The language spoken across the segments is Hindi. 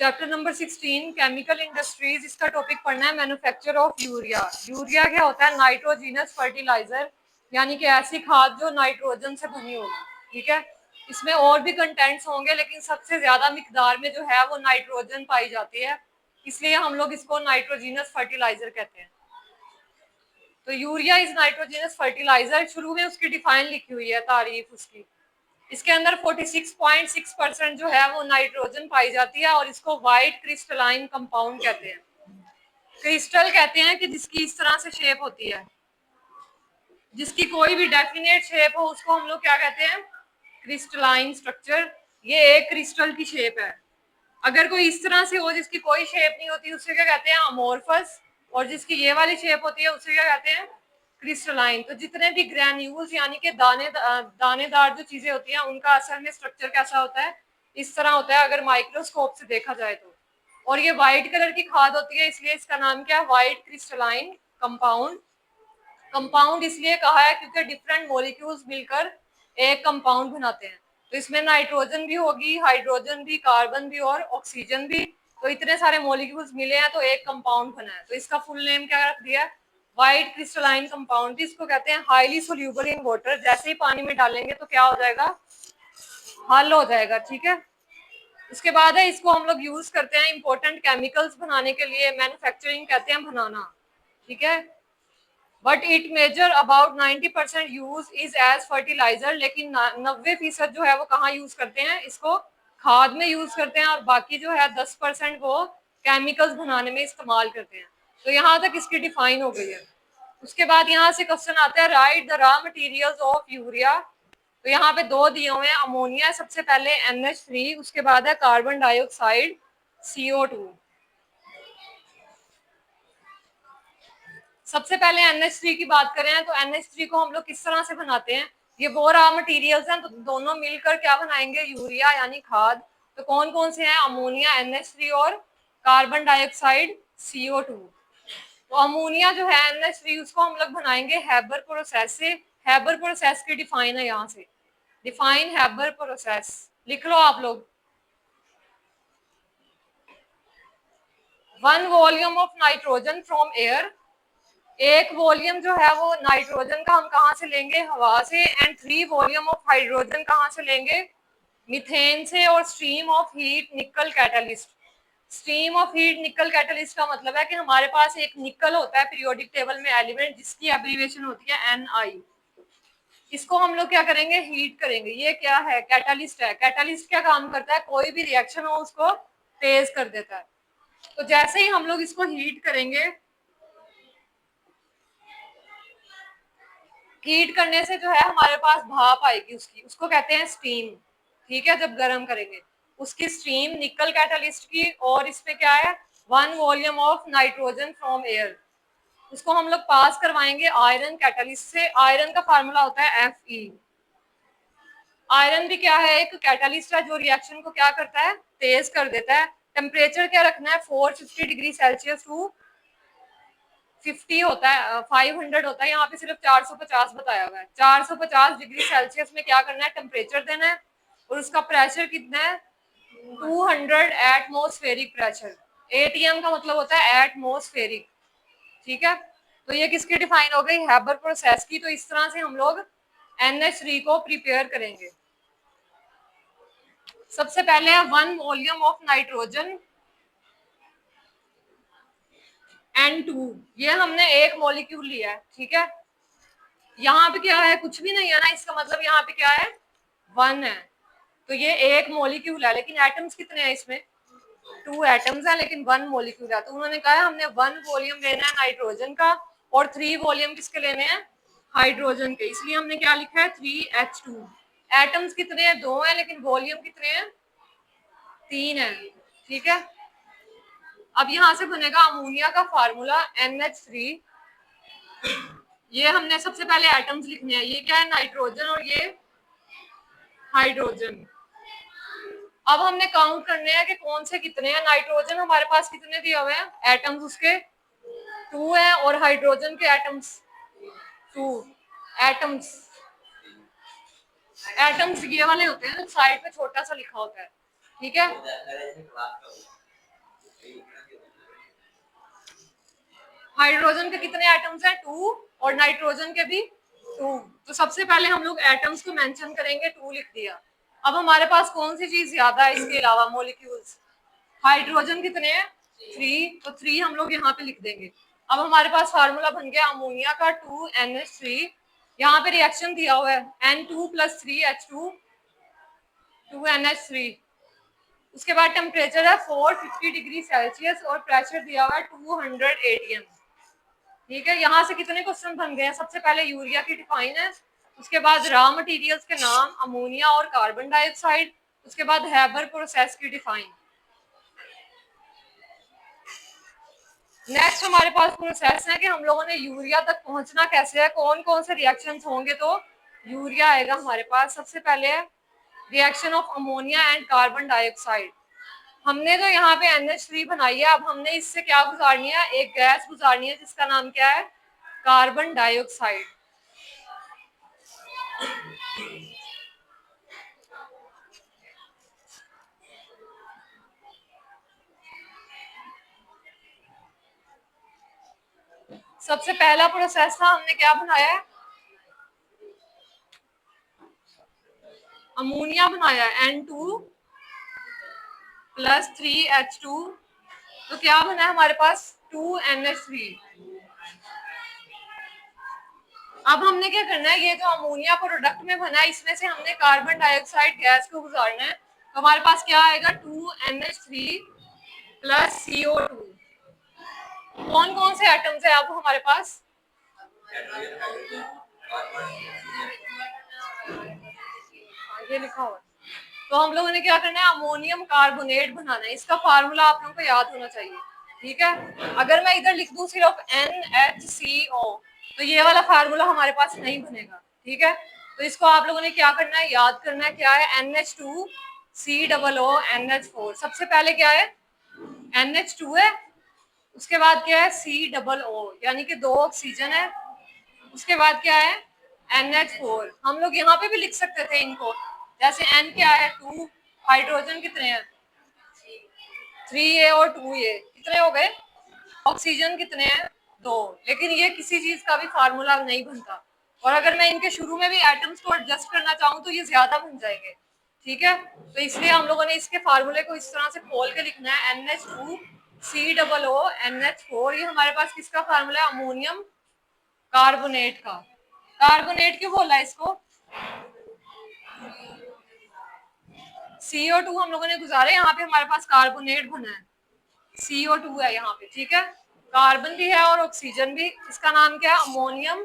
चैप्टर नंबर 16 केमिकल इंडस्ट्रीज, इसका टॉपिक पढ़ना है मैन्युफैक्चर ऑफ यूरिया। यूरिया क्या होता है? नाइट्रोजीनस फर्टिलाइजर, यानी कि ऐसी खाद जो नाइट्रोजन से बनी होगी। ठीक है, इसमें और भी कंटेंट्स होंगे लेकिन सबसे ज्यादा मिकदार में जो है वो नाइट्रोजन पाई जाती है, इसलिए हम लोग इसको नाइट्रोजीनस फर्टिलाइजर कहते हैं। तो यूरिया इज नाइट्रोजीनस फर्टिलाइजर, शुरू में उसकी डिफाइन लिखी हुई है, तारीफ उसकी। इसके अंदर 46.6% जो है वो नाइट्रोजन पाई जाती है और इसको व्हाइट क्रिस्टलाइन कंपाउंड कहते हैं। क्रिस्टल कहते हैं कि जिसकी इस तरह से शेप होती है, जिसकी कोई भी डेफिनेट शेप हो उसको हम लोग क्या कहते हैं? Crystalline structure. ये एक क्रिस्टल की शेप है। अगर कोई इस तरह से हो जिसकी कोई शेप नहीं होती उसे क्या कहते हैं? अमोर्फस। और जिसकी ये वाली शेप होती है उसे क्या कहते हैं? क्रिस्टलाइन। तो जितने भी ग्रैन्यूल्स यानी कि दानेदार जो चीजें होती हैं उनका असल में स्ट्रक्चर कैसा होता है? इस तरह होता है अगर माइक्रोस्कोप से देखा जाए तो। और ये व्हाइट कलर की खाद होती है, इसलिए इसका नाम क्या है? White crystalline compound. कंपाउंड इसलिए कहा है क्योंकि डिफरेंट मॉलिक्यूल्स मिलकर एक कंपाउंड बनाते हैं। तो इसमें नाइट्रोजन भी होगी, हाइड्रोजन भी, कार्बन भी और ऑक्सीजन भी। तो इतने सारे मॉलिक्यूल्स मिले हैं तो एक कंपाउंड बना है। तो इसका फुल नेम क्या रख दिया? White crystalline compound. इसको कहते हैं हाईली सोल्यूबल इन वाटर। जैसे ही पानी में डालेंगे तो क्या हो जाएगा? हल हो जाएगा। ठीक है, उसके बाद है इसको हम लोग यूज करते हैं इंपॉर्टेंट केमिकल्स बनाने के लिए। मैन्युफैक्चरिंग कहते हैं बनाना। ठीक है, but it major about 90% use is as fertiliser. लेकिन 90% जो है वो कहाँ यूज करते हैं? इसको खाद में यूज करते हैं, और बाकी जो है 10% वो केमिकल्स बनाने में इस्तेमाल करते हैं। तो यहाँ तक इसकी डिफाइन हो गई है। उसके बाद यहाँ से क्वेश्चन आता है, right the raw materials of urea. तो यहाँ पे दो दिए हुए हैं। अमोनिया सबसे पहले NH3, उसके बाद है कार्बन डाइऑक्साइड CO2। सबसे पहले NH3 की बात करें तो NH3 को हम लोग किस तरह से बनाते हैं? ये वो रॉ मटेरियल्स हैं, तो दोनों मिलकर क्या बनाएंगे? यूरिया यानी खाद। तो कौन कौन से हैं? अमोनिया NH3 और कार्बन डाइऑक्साइड CO2। तो अमोनिया जो है NH3 उसको हम लोग बनाएंगे हैबर प्रोसेस से। हैबर प्रोसेस की डिफाइन है यहाँ से, डिफाइन हैबर प्रोसेस लिख लो आप लोग। 1 volume of nitrogen from air. एक वॉल्यूम जो है वो नाइट्रोजन का हम कहाँ से लेंगे? हवा से। एंड 3 वॉल्यूम ऑफ हाइड्रोजन कहाँ से लेंगे? मीथेन से। और स्ट्रीम ऑफ हीट निकल कैटलिस्ट। स्ट्रीम ऑफ हीट निकल कैटलिस्ट का मतलब है कि हमारे पास एक निकल होता है पीरियोडिक टेबल में एलिमेंट, जिसकी एब्रीविएशन होती है Ni। इसको हम लोग क्या करेंगे? हीट करेंगे। ये क्या है? कैटलिस्ट है। कैटलिस्ट क्या काम करता है? कोई भी रिएक्शन हो उसको तेज कर देता है। तो जैसे ही हम लोग इसको हीट करेंगे, हीट करने से जो है हमारे पास भाप आएगी उसकी, उसको कहते हैं स्टीम। ठीक है, जब गर्म करेंगे उसकी स्टीम निकल कैटलिस्ट की। और इसमें क्या है? 1 volume of nitrogen from air. उसको हम लोग पास करवाएंगे आयरन कैटलिस्ट से। आयरन का फार्मूला होता है Fe। आयरन भी क्या है? एक कैटलिस्ट है जो रिएक्शन को क्या करता है? तेज कर देता है। टेम्परेचर क्या रखना है? 450 डिग्री सेल्सियस टू 50 होता है, 500 होता है। यहाँ पे सिर्फ 450 बताया हुआ है। 450 डिग्री सेल्सियस में क्या करना है? टेम्परेचर देना है। और उसका प्रेशर कितना है? 200 एटमोस्फेरिक प्रेशर। ATM का मतलब होता है एटमोस्फेरिक। ठीक है, तो ये किसकी डिफाइन हो गई? हैबर प्रोसेस की। तो इस तरह से हम लोग NH3 को प्रिपेयर करेंगे। सबसे पहले है 1 वॉल्यूम ऑफ नाइट्रोजन N2। ये हमने एक मॉलिक्यूल लिया है। ठीक है, यहाँ पे क्या है? कुछ भी नहीं है ना, इसका मतलब यहाँ पे क्या है? 1 है। तो ये एक मॉलिक्यूल है, लेकिन एटम्स कितने हैं इसमें? 2 एटम्स है, लेकिन 1 मॉलिक्यूल है। तो उन्होंने कहा है हमने 1 वॉल्यूम लेना है नाइट्रोजन का और 3 वॉल्यूम किसके लेने हैं? हाइड्रोजन के। इसलिए हमने क्या लिखा है? 3H2। एटम्स कितने हैं? 2 है, लेकिन वॉल्यूम कितने हैं? 3 है। ठीक है, अब यहां से बनेगा अमोनिया का फार्मूला NH3। ये हमने सबसे पहले एटम्स लिखने हैं। ये क्या है? नाइट्रोजन और ये हाइड्रोजन। अब हमने काउंट करने हैं कि कौन से कितने हैं। नाइट्रोजन हमारे पास कितने दिए हुए हैं? एटम्स उसके 2 हैं, और हाइड्रोजन के एटम्स 2 एटम्स। एटम्स ये वाले होते हैं, साइड पे छोटा सा लिखा होता है। ठीक है, हाइड्रोजन के कितने एटम्स हैं? 2, और नाइट्रोजन के भी 2। तो सबसे पहले हम लोग एटम्स को मेंशन करेंगे, 2 लिख दिया। अब हमारे पास कौन सी चीज ज्यादा है इसके अलावा? मॉलिक्यूल्स। हाइड्रोजन कितने हैं? 3, तो 3 हम लोग यहाँ पे लिख देंगे। अब हमारे पास फार्मूला बन गया अमोनिया का 2NH3। यहाँ पे रिएक्शन दिया हुआ है N2 + 3H2 2NH3। उसके बाद टेम्परेचर है 450 डिग्री सेल्सियस और प्रेशर दिया हुआ है 200 atm। ठीक है, यहाँ से कितने क्वेश्चन बन गए हैं? सबसे पहले यूरिया की डिफाइन है, उसके बाद रॉ मटेरियल्स के नाम अमोनिया और कार्बन डाइऑक्साइड, उसके बाद हैबर प्रोसेस की डिफाइन। नेक्स्ट हमारे पास प्रोसेस है कि हम लोगों ने यूरिया तक पहुंचना कैसे है, कौन कौन से रिएक्शंस होंगे तो यूरिया आएगा हमारे पास। सबसे पहले है reaction of ammonia and carbon dioxide. हमने तो यहाँ पे NH3 बनाई है, अब हमने इससे क्या गुजारनी है? एक गैस गुजारनी है जिसका नाम क्या है? Carbon dioxide. सबसे पहला प्रोसेस था, हमने क्या बनाया है? अमोनिया बनाया N2 + 3H2। तो क्या बना है हमारे पास? 2NH3। अब हमने क्या करना है? ये जो अमोनिया प्रोडक्ट में बना है इसमें से हमने कार्बन डाइऑक्साइड गैस को गुजारना है। तो हमारे पास क्या आएगा? 2NH3 + CO2। कौन कौन से एटम्स है अब हमारे पास? ये लिखा हुआ है। तो हम लोगों ने क्या करना है? अमोनियम कार्बोनेट बनाना है। इसका फार्मूला आप लोगों को याद होना चाहिए। ठीक है, अगर मैं इधर लिख दूं सिर्फ NHCO तो ये वाला फार्मूला हमारे पास नहीं बनेगा। ठीक है, तो इसको आप लोगों ने क्या करना है? याद करना है। क्या है? NH2COO NH4। सबसे पहले क्या है? NH2 है, उसके बाद क्या है? COO यानी कि 2 ऑक्सीजन है। उसके बाद क्या है? NH4। हम लोग यहाँ पे भी लिख सकते थे इनको, जैसे N क्या है? 2। हाइड्रोजन कितने हैं? 3A और 2A। कितने हो गए? ऑक्सीजन कितने हैं? 2। लेकिन ये किसी चीज का भी फार्मूला नहीं बनता, और अगर मैं इनके शुरू में भी एटम्स को एडजस्ट करना चाहूँ तो ये ज्यादा बन जाएंगे। ठीक है, तो इसलिए हम लोगों ने इसके फार्मूले को इस तरह से खोल के लिखना है NH2COO NH4। ये हमारे पास किसका फार्मूला है? अमोनियम कार्बोनेट का। कार्बोनेट क्यों बोला इसको? CO2 हम लोगों ने गुजारा, यहाँ पे हमारे पास कार्बोनेट बना है, CO2 है यहाँ पे। ठीक है, कार्बन भी है और ऑक्सीजन भी। इसका नाम क्या है? Ammonium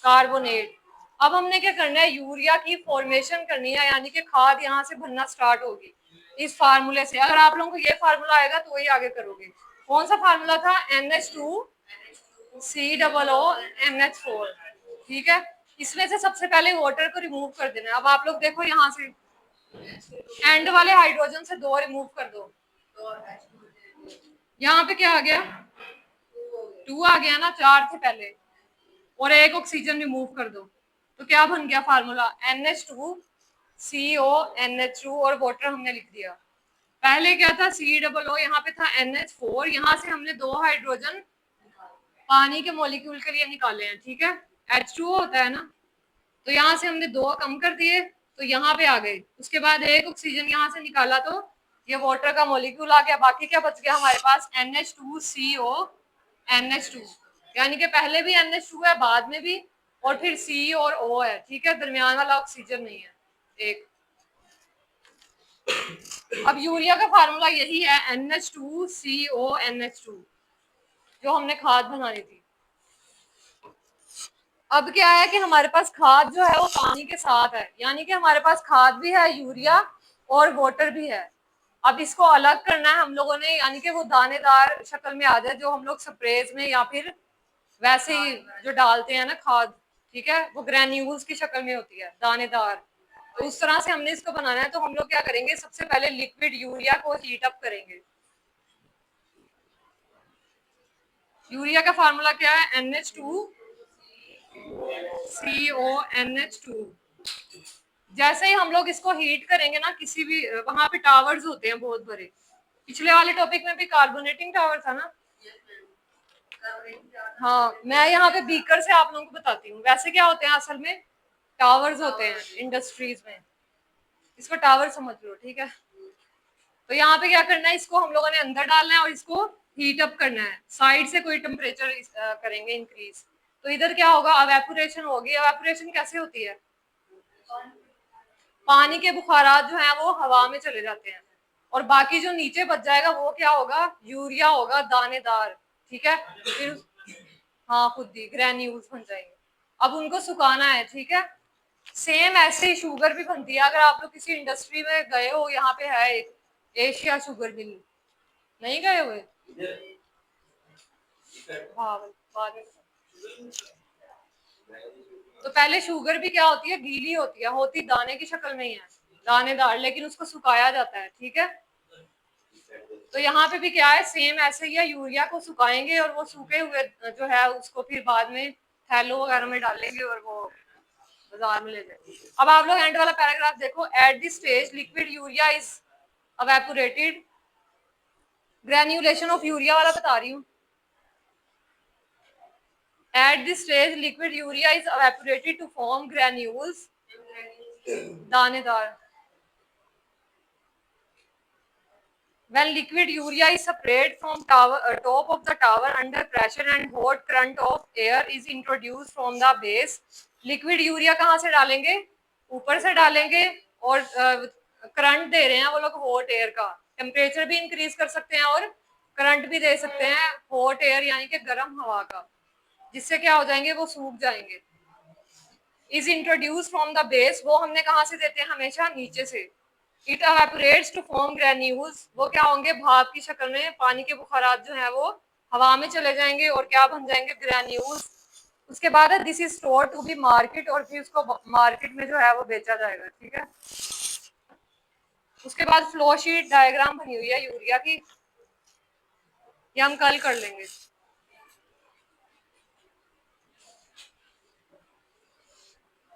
carbonate. अब हमने क्या करना है? यूरिया की फॉर्मेशन करनी है, यानी कि खाद यहाँ से बनना स्टार्ट होगी इस फार्मूले से। अगर आप लोगों को ये फार्मूला आएगा तो वही आगे करोगे। कौन सा फार्मूला था? NH2COO ठीक है, इसमें से सबसे पहले वाटर को रिमूव कर देना है। अब आप लोग देखो यहाँ से एंड वाले हाइड्रोजन से 2 रिमूव कर दो। यहाँ पे क्या आ गया? 2 आ गया ना, 4 थे पहले, और एक ऑक्सीजन रिमूव कर दो। तो क्या बन गया फार्मूला? NH2CONH2 और वाटर हमने लिख दिया। पहले क्या था? COO, यहाँ पे था NH4। यहाँ से हमने 2 हाइड्रोजन पानी के मॉलिक्यूल के लिए निकाले हैं। ठीक है, H2O होता है ना, तो यहाँ से हमने 2 कम कर दिए तो यहाँ पे आ गए। उसके बाद एक ऑक्सीजन यहाँ से निकाला तो ये वाटर का मॉलिक्यूल आ गया। बाकी क्या बच गया हमारे पास? NH2CONH2, यानी कि पहले भी NH2 है, बाद में भी, और फिर C और O है। ठीक है, दरमियान वाला ऑक्सीजन नहीं है एक। अब यूरिया का फार्मूला यही है, NH2CONH2, जो हमने खाद बनानी थी। अब क्या है कि हमारे पास खाद जो है वो पानी के साथ है, यानी कि हमारे पास खाद भी है, यूरिया और वाटर भी है। अब इसको अलग करना है हम लोगों ने, यानी कि वो दानेदार शक्ल में आ जाए, जो हम लोग स्प्रेज में या फिर वैसे ही जो डालते हैं ना खाद, ठीक है, वो ग्रेन्यूल्स की शक्ल में होती है, दानेदार। तो उस तरह से हमने इसको बनाना है। तो हम लोग क्या करेंगे? सबसे पहले लिक्विड यूरिया को हीट अप करेंगे। यूरिया का फार्मूला क्या है? NH2CONH2। जैसे ही हम लोग इसको हीट करेंगे ना, किसी भी वहां पे टावर्स होते हैं बहुत बड़े, पिछले वाले टॉपिक में भी कार्बोनेटिंग टावर था ना। हाँ, मैं यहाँ पे बीकर से आप लोगों को बताती हूँ। वैसे क्या होते हैं असल में, टावर्स होते हैं इंडस्ट्रीज में, इसको टावर समझ लो, ठीक है। तो यहाँ पे क्या करना है, इसको हम लोगों ने अंदर डालना है और इसको हीट अप करना है, साइड से कोई टेम्परेचर करेंगे इंक्रीज। तो इधर क्या होगा, अवेपोरेशन होगी। अवेपोरेशन कैसे होती है, पानी के बुखारात जो है वो हवा में चले जाते हैं और बाकी जो नीचे बच जाएगा वो क्या होगा, यूरिया होगा, दानेदार, ठीक है। फिर हाँ, खुद ही ग्रेन्यूल्स बन जाएंगे। अब उनको सुखाना है, ठीक है। सेम ऐसे ही शुगर भी बनती है। अगर आप लोग किसी इंडस्ट्री में गए हो, यहाँ पे है एक एशिया शुगर मिल, नहीं गए हुए? हाँ, बाद में। तो पहले शुगर भी क्या होती है, गीली होती दाने की शक्ल में ही है, दानेदार, लेकिन उसको सुखाया जाता है, ठीक है। तो यहाँ पे भी क्या है, सेम ऐसे ही है, यूरिया को सुखाएंगे और वो सूखे हुए जो है उसको फिर बाद में थैलों वगैरह में डालेंगे और वो बाजार में ले जाएंगे। अब आप लोग एंड वाला पैराग्राफ देखो, at this stage liquid urea is evaporated, granulation of urea वाला बता रही हूँ। At this stage, liquid urea is evaporated to form granules, दानेदार। When liquid urea is sprayed from top of the tower under pressure and hot current of air is introduced from the base, liquid urea कहाँ से डालेंगे, ऊपर से डालेंगे और करंट दे रहे हैं वो लोग हॉट एयर का, टेम्परेचर भी इंक्रीज कर सकते हैं और करंट भी दे सकते हैं, हॉट एयर यानी कि गर्म हवा का, जिससे क्या हो जाएंगे, वो सूख जाएंगे। Is introduce from the base, वो हमने कहाँ से देते हैं, हमेशा नीचे से। It evaporates to form granules, वो क्या होंगे, भाप की शक्ल में, पानी के बुखारात जो है वो हवा में चले जाएंगे और क्या बन जाएंगे, ग्रेन्यूल्स। उसके बाद है this is store to be market, और फिर उसको मार्केट में जो है वो बेचा जाएगा, ठीक है। उसके बाद फ्लो शीट डायग्राम बनी हुई है यूरिया की, ये हम कल कर लेंगे।